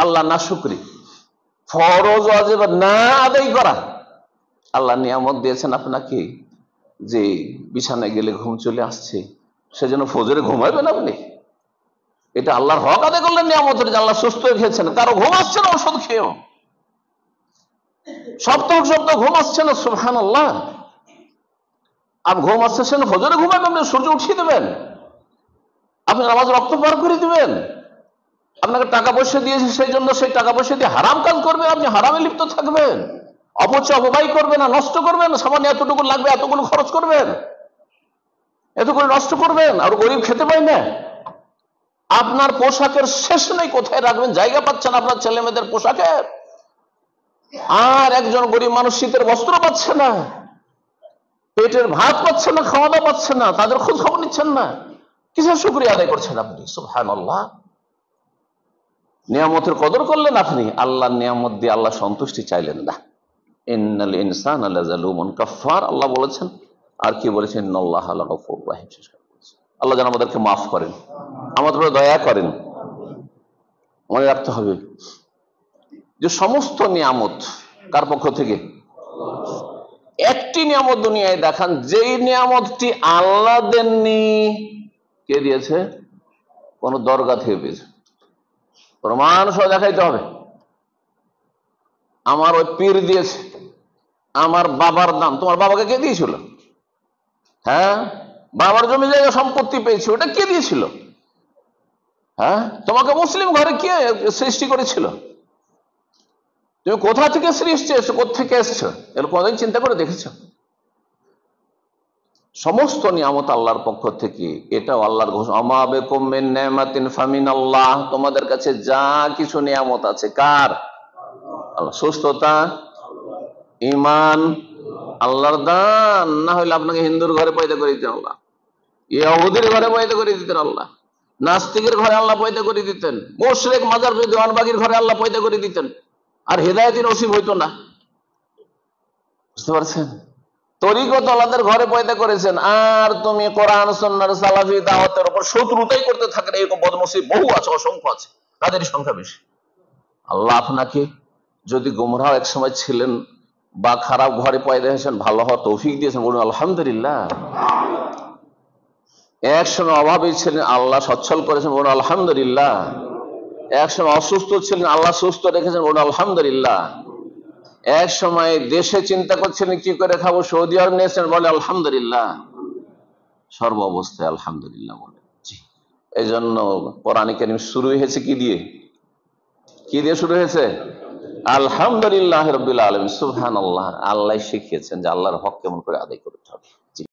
আল্লাহ না শুকরি, ফরজ ওয়াজিব না আদায় করা। আল্লাহ নিয়ামত দিয়েছেন আপনাকে যে বিছানায় গেলে ঘুম চলে আসছে, সেজন্য ফজরে ঘুমাবেন আপনি? এটা আল্লাহর হক আদায় করলেন নিয়ামতের, যে আল্লাহ সুস্থ রেখেছেন। কারো ঘুম আসছে না ওষুধ খেয়েও, সপ্তাহ সপ্তাহ ঘুম আসছে না, সুবহানাল্লাহ। আর ঘুম আসছে সে না ফজরে ঘুমাবেন, আপনি সূর্য উঠিয়ে দেবেন, আপনি নামাজ রক্ত পার করে দিবেন। আপনাকে টাকা পয়সা দিয়েছে সেই জন্য সেই টাকা পয়সা দিয়ে হারাম কাজ করবেন, আপনি হারামে লিপ্ত থাকবেন, অপচয় অপব্যয় করবেন না, নষ্ট করবেন না। সামান্য এতটুকু লাগবে এতগুলো খরচ করবেন, এতগুলো নষ্ট করবেন, আর গরিব খেতে পায় না। আপনার পোশাকের শেষ নেই, কোথায় রাখবেন জায়গা পাচ্ছেন আপনার ছেলে মেয়েদের পোশাকের। আর একজন গরিব মানুষ শীতের বস্ত্র পাচ্ছে না, পেটের ভাত পাচ্ছে না, খাওয়া দাওয়া পাচ্ছে না, তাদের খোঁজ খবর নিচ্ছেন না। কিসের শুকরিয়া আদায় করছেন আপনি? সুবহানাল্লাহ। নিয়ামতের কদর করলেন আপনি, আল্লাহর নিয়ামত দিয়ে আল্লাহ সন্তুষ্টি চাইলেন না। ইন্নাল ইনসানা লাযালুমুন কাফফার, আল্লাহ বলেছেন। আর কি বলেছেন? ইন্নাল্লাহা লাগাফুরুর রাহিম। আল্লাহ যেন আমাদেরকে মাফ করেন, আমাদের উপরে দয়া করেন। মনে রাখতে হবে যে সমস্ত নিয়ামত কার পক্ষ থেকে? একটি নিয়ামত দুনিয়ায় দেখান যেই নিয়ামতটি আল্লাহ দেননি, কে দিয়েছে? কোন দরগা থেকে পেয়েছে, প্রমাণ সহ দেখাইতে হবে। আমার ওই পীর দিয়েছে, আমার বাবার দান। তোমার বাবাকে কে দিয়েছিল? হ্যাঁ, বাবার জমি জায়গা সম্পত্তি পেয়েছে, ওটা কে দিয়েছিল? হ্যাঁ, তোমাকে মুসলিম ঘরে কে সৃষ্টি করেছিল? তুমি কোথা থেকে সৃষ্টি এসছো, কোথেকে এসছো, এর কোনদিন চিন্তা করে দেখেছো? সমস্ত নিয়ামত আল্লাহর পক্ষ থেকে, এটাও আল্লাহর ঘোষণা। আমা বিকুম মিন নি'মাতিন ফামিনাল্লাহ, তোমাদের কাছে যা কিছু নিয়ামত আছে কার? আল্লাহ। সুস্থতা, ঈমান আল্লাহর দান। না হলে আপনাকে হিন্দুর ঘরে পয়দা করে দিতেন আল্লাহ, ইহুদির ঘরে পয়দা করে দিতেন আল্লাহ, নাস্তিকের ঘরে আল্লাহ পয়দা করে দিতেন, মুশরিক মাজার দেওয়ানবাগির ঘরে আল্লাহ পয়দা করে দিতেন, আর হেদায়েতের নসিব হইতো না। বুঝতে পারছেন? তরিকত আল্লাহদের ঘরে পয়দা করেছেন, আর তুমি কোরআন সুন্নাহর সালাফি দাওয়াতের উপর শত্রুতাই করতে থাকেন। এরকম বদনসিব বহু আছে, অসংখ্য আছে, তাদেরই সংখ্যা বেশি। আল্লাহ আপনাকে যদি গোমরাহ এক সময় ছিলেন বা খারাপ ঘরে পয়দা হয়েছেন, ভালো হওয়ার তৌফিক দিয়েছেন, বলুন আলহামদুলিল্লাহ। এক সময় অভাবী ছিলেন, আল্লাহ সচ্ছল করেছেন, বলুন আলহামদুলিল্লাহ। এক সময় অসুস্থ ছিলেন, আল্লাহ সুস্থ রেখেছেন, বলুন আলহামদুলিল্লাহ। এক সময় দেশে চিন্তা করছিলেন কি করে খাবো, সৌদি আরব নিয়েছেন, বলে আলহামদুলিল্লাহ। সর্ব অবস্থায় আলহামদুলিল্লাহ বলে। এই জন্য কোরআন কারীম শুরু হয়েছে কি দিয়ে? কি দিয়ে শুরু হয়েছে? আলহামদুলিল্লাহ রাব্বিল আলামিন। সুবহানাল্লাহ। আল্লাহ শিখিয়েছেন যে আল্লাহর হক কেমন করে আদায় করতে হবে।